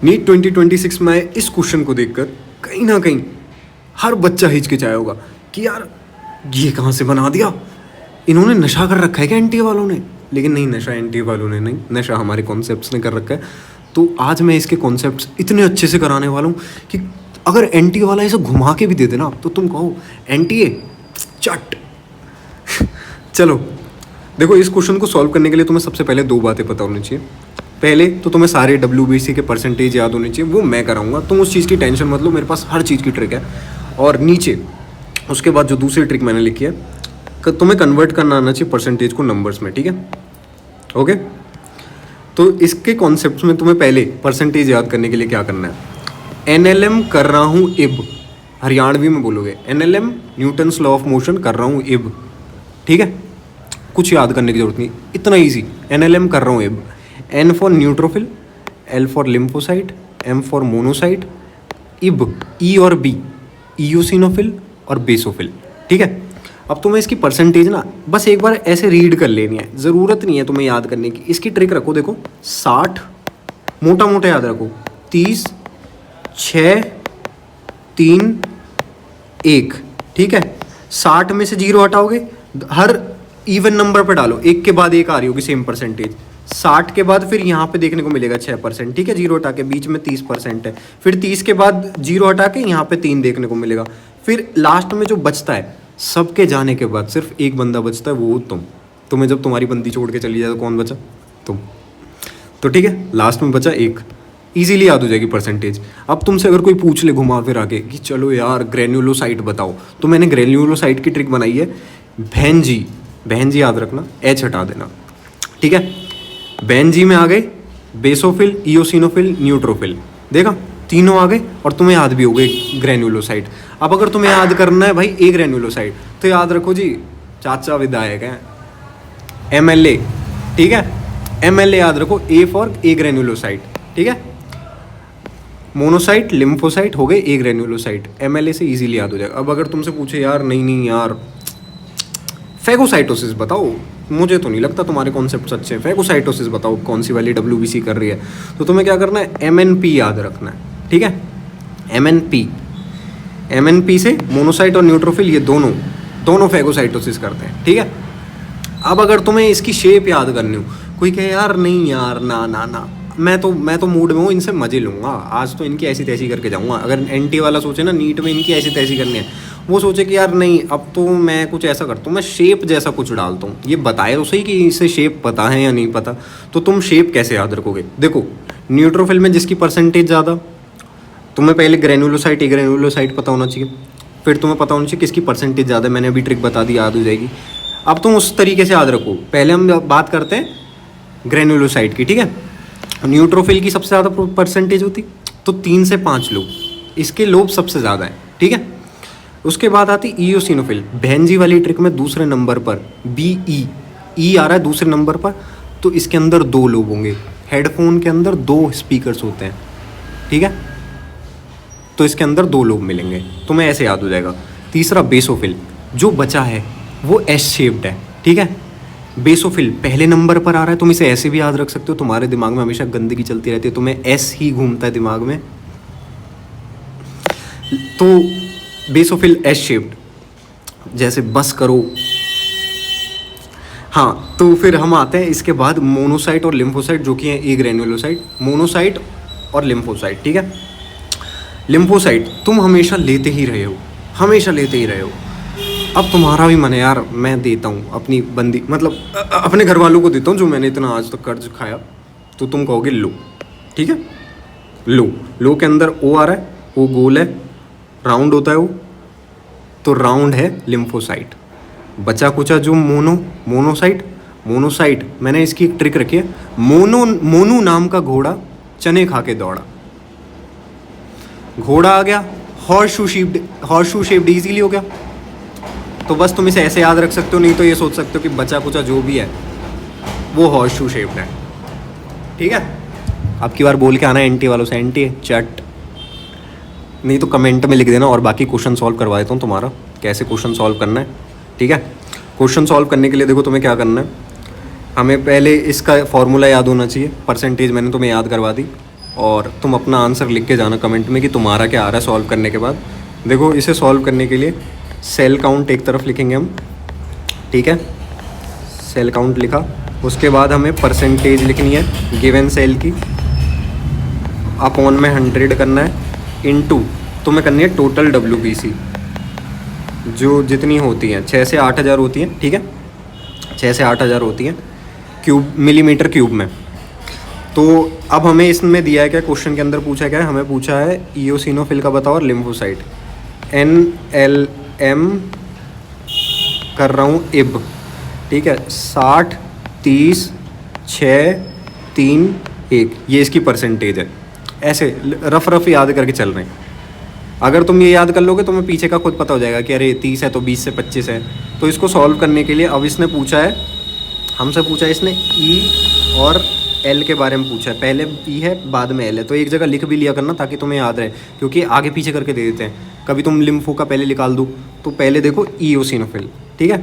NEET 2026 में इस question को देखकर कहीं ना कहीं हर बच्चा हिचकिचाया होगा कि यार ये कहाँ से बना दिया, इन्होंने नशा कर रखा है क्या एनटीए वालों ने। लेकिन नहीं, नशा एनटीए वालों ने नहीं, नशा हमारे कॉन्सेप्ट्स ने कर रखा है। तो आज मैं इसके कॉन्सेप्ट्स इतने अच्छे से कराने वाला हूँ कि अगर एनटीए वाला इसे घुमा के भी दे देना तो तुम कहो एनटीए चट। चलो देखो, इस क्वेश्चन को सॉल्व करने के लिए तुम्हें सबसे पहले दो बातें पता होनी चाहिए। पहले तो तुम्हें सारे WBC के परसेंटेज याद होने चाहिए, वो मैं कराऊंगा, तुम उस चीज़ की टेंशन मत लो, मेरे पास हर चीज़ की ट्रिक है। और नीचे उसके बाद जो दूसरी ट्रिक मैंने लिखी है, तुम्हें कन्वर्ट करना आना चाहिए परसेंटेज को नंबर्स में, ठीक है। ओके, तो इसके कॉन्सेप्ट में तुम्हें पहले परसेंटेज याद करने के लिए क्या करना है। NLM कर रहा हूँ इब, हरियाणवी में बोलोगे NLM Newton's law of motion कर रहा हूँ इब, ठीक है। कुछ याद करने की जरूरत नहीं, इतना ईजी। NLM कर रहा हूँ इब, N for neutrophil, L for lymphocyte, M for monocyte, इब E और B इयोसिनोफिल और बेसोफिल, ठीक है। अब तुम्हें इसकी परसेंटेज ना बस एक बार ऐसे रीड कर लेनी है, ज़रूरत नहीं है तुम्हें याद करने की। इसकी ट्रिक रखो, देखो 60 मोटा मोटा याद रखो, 30 6 3 1, ठीक है। 60 में से 0 हटाओगे, हर इवन नंबर पर डालो, एक के बाद एक आ रही होगी सेम परसेंटेज। 60 के बाद फिर यहाँ पे देखने को मिलेगा 6%, ठीक है, 0 हटा के, बीच में 30% है। फिर 30 के बाद 0 हटा के यहाँ पे 3 देखने को मिलेगा। फिर लास्ट में जो बचता है, सबके जाने के बाद सिर्फ एक बंदा बचता है, वो तुम्हें जब तुम्हारी बंदी छोड़ के चली जाए तो कौन बचा, तुम। तो ठीक है, लास्ट में बचा एक, इजीली याद हो जाएगी परसेंटेज। अब तुमसे अगर कोई पूछ ले घुमा फिर आके कि चलो यार ग्रेन्युलोसाइट बताओ, तो मैंने ग्रेन्युलोसाइट की ट्रिक बनाई है, बहनजी याद रखना, H हटा देना, ठीक है। बेंजी में आ गए बेसोफिल, इयोसिनोफिल, न्यूट्रोफिल, देखा तीनों आ गए, और तुम्हें याद भी हो गए ग्रेन्युलोसाइट। अब अगर तुम्हें याद करना है भाई ए ग्रेन्युलोसाइट, तो याद रखो जी चाचा विधायक हैं, MLA, ठीक है, MLA याद रखो, A फॉर ए ग्रेन्युलोसाइट, ठीक है। मोनोसाइट लिम्फोसाइट हो गए ए ग्रेन्युलोसाइट, MLA से इजीली याद हो जाएगा। अब अगर तुमसे पूछे यार नहीं यार फैगोसाइटोसिस बताओ, मुझे तो नहीं लगता तुम्हारे कॉन्सेप्ट अच्छे हैं, फैगोसाइटोसिस बताओ कौन सी वाली WBC कर रही है, तो तुम्हें क्या करना है, MNP याद रखना है, ठीक है। MNP से मोनोसाइट और न्यूट्रोफिल, ये दोनों फैगोसाइटोसिस करते हैं, ठीक है। अब अगर तुम्हें इसकी शेप याद करनी हो, कोई कहे यार नहीं यार ना, मैं तो मूड में हूँ, इनसे मजे लूँगा, आज तो इनकी ऐसी तैसी करके जाऊँगा। अगर NT वाला सोचे ना नीट में इनकी ऐसी तैसी करनी है, वो सोचे कि यार नहीं अब तो मैं कुछ ऐसा करता हूँ, मैं शेप जैसा कुछ डालता हूँ, ये बताए तो सही कि इसे शेप पता है या नहीं पता। तो तुम शेप कैसे याद रखोगे, देखो न्यूट्रोफिल में जिसकी परसेंटेज ज़्यादा, तुम्हें पहले ग्रेन्युलोसाइट ए ग्रेन्युलोसाइट पता होना चाहिए, फिर तुम्हें पता होना चाहिए किसकी परसेंटेज ज़्यादा, मैंने अभी ट्रिक बता दी, याद हो जाएगी। अब तुम उस तरीके से याद रखो, पहले हम बात करते हैं ग्रेन्युलोसाइट की, ठीक है। न्यूट्रोफिल की सबसे ज़्यादा परसेंटेज होती, तो 3 से 5 लोब, इसके लोब सबसे ज़्यादा है, ठीक है। उसके बाद आती इयोसिनोफिल, बेंजी वाली ट्रिक में दूसरे नंबर पर BE आ रहा है दूसरे नंबर पर, तो इसके अंदर 2 लोब होंगे, हेडफोन के अंदर 2 स्पीकर्स होते हैं, ठीक है, तो इसके अंदर 2 लोब मिलेंगे, तुम्हें ऐसे याद हो जाएगा। तीसरा बेसोफिल, जो बचा है वो S शेप्ड है, ठीक है। बेसोफिल पहले नंबर पर आ रहा है, तुम इसे ऐसे भी याद रख सकते हो, तुम्हारे दिमाग में हमेशा गंदगी चलती रहती है, तुम्हें S ही घूमता है दिमाग में, तो बेसोफिल S शेप्ड, जैसे बस करो। हाँ, तो फिर हम आते हैं इसके बाद मोनोसाइट और लिम्फोसाइट, जो कि है ए ग्रेन्युलोसाइट, मोनोसाइट और लिम्फोसाइट, ठीक है। लिम्फोसाइट तुम हमेशा लेते ही रहे हो, अब तुम्हारा भी मन है यार मैं देता हूँ अपनी बंदी, मतलब अपने घर वालों को देता हूँ जो मैंने इतना आज तक कर्ज खाया, तो तुम कहोगे लो, ठीक है। लो के अंदर O आ रहा है, वो गोल है, राउंड होता है वो, तो राउंड है लिम्फोसाइट। बचा कुचा जो मोनोसाइट, मैंने इसकी एक ट्रिक रखी है, मोनू नाम का घोड़ा चने खा के दौड़ा, घोड़ा आ गया, हॉर्स शू शेप्ड इजीली हो गया, तो बस तुम इसे ऐसे याद रख सकते हो, नहीं तो ये सोच सकते हो कि बचा कुचा जो भी है वो हॉर्स शू शेप्ड है, ठीक है। अब की बार बोल के आना NT वालों से, NT चट, नहीं तो कमेंट में लिख देना, और बाकी क्वेश्चन सॉल्व करवा देता हूँ तुम्हारा, कैसे क्वेश्चन सॉल्व करना है, ठीक है। क्वेश्चन सॉल्व करने के लिए देखो तुम्हें क्या करना है, हमें पहले इसका फॉर्मूला याद होना चाहिए, परसेंटेज मैंने तुम्हें याद करवा दी, और तुम अपना आंसर लिख के जाना कमेंट में कि तुम्हारा क्या आ रहा है सॉल्व करने के बाद। देखो इसे सॉल्व करने के लिए सेल काउंट एक तरफ लिखेंगे हम, ठीक है, सेल काउंट लिखा। उसके बाद हमें परसेंटेज लिखनी है गिवन सेल की, अपॉन में 100 करना है, इनटू तुम्हें करनी है टोटल WBC जो जितनी होती हैं 6 से 8 हज़ार होती हैं, ठीक है, 6 से 8 हज़ार होती हैं क्यूब, मिलीमीटर क्यूब में। तो अब हमें इसमें दिया है क्या, क्वेश्चन के अंदर पूछा क्या है, हमें पूछा है इयोसिनोफिल का बताओ और लिम्फोसाइट। NLM कर रहा हूँ इब, ठीक है, 60 30 6 3 1, ये इसकी परसेंटेज है। ऐसे रफ याद करके चल रहे हैं। अगर तुम ये याद कर लोगे तो मैं पीछे का खुद पता हो जाएगा कि अरे 30 है तो 20 से 25 है। तो इसको सॉल्व करने के लिए अब इसने पूछा है, हमसे पूछा है इसने E और L के बारे में पूछा है। पहले E है बाद में L है, तो एक जगह लिख भी लिया करना ताकि तुम्हें याद रहे, क्योंकि आगे पीछे करके दे देते हैं। कभी तुम लिम्फो का पहले निकाल दो, तो पहले देखो इयोसिनोफिल, ठीक है,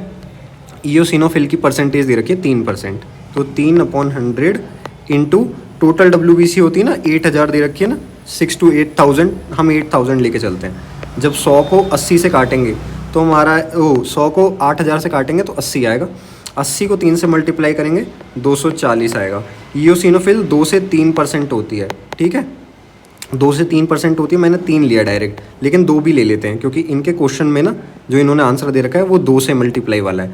इयोसिनोफिल की परसेंटेज दे रखी है 3%, तो 3/100 इंटू टोटल WBC होती है ना 8000 दे रखी है ना, 6 to 8000, हम 8000 लेके चलते हैं। जब 100 को 80 से काटेंगे तो हमारा 100 को 8000 से काटेंगे तो 80 आएगा, 80 को 3 से मल्टीप्लाई करेंगे 240 आएगा। इयोसिनोफिल 2 से 3% होती है, ठीक है, 2 से 3% होती है। मैंने 3 लिया डायरेक्ट, लेकिन 2 भी ले लेते हैं क्योंकि इनके क्वेश्चन में ना जो इन्होंने आंसर दे रखा है वो 2 से मल्टीप्लाई वाला है।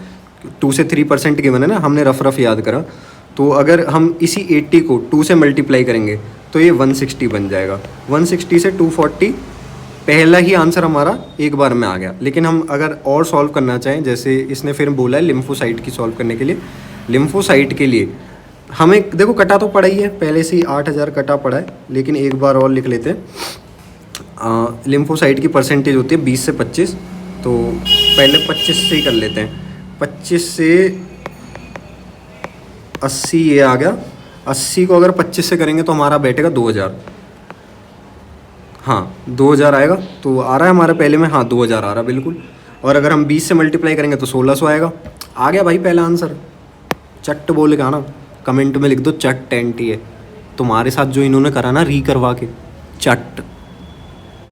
2 से 3% गिवन है ना, हमने रफ याद करा। तो अगर हम इसी 80 को 2 से मल्टीप्लाई करेंगे तो ये 160 बन जाएगा। 160 से 240, पहला ही आंसर हमारा एक बार में आ गया। लेकिन हम अगर और सॉल्व करना चाहें, जैसे इसने फिर बोला है लिम्फोसाइट की सॉल्व करने के लिए, लिम्फोसाइट के लिए हमें देखो कटा तो पड़ा ही है, पहले से ही 8000 कटा पड़ा है, लेकिन एक बार और लिख लेते हैं। लिम्फोसाइट की परसेंटेज होती है 20 से 25, तो पहले 25 से ही कर लेते हैं। 25 से 80 ये आ गया, 80 को अगर 25 से करेंगे तो हमारा बैठेगा 2000, हाँ 2000 आएगा। तो आ रहा है हमारे पहले में, हाँ 2000 आ रहा है बिल्कुल। और अगर हम 20 से मल्टीप्लाई करेंगे तो 1600 आएगा। आ गया भाई पहला आंसर। चट बोल के आना, कमेंट में लिख दो चट NTA। तुम्हारे साथ जो इन्होंने करा ना री करवा के, चट।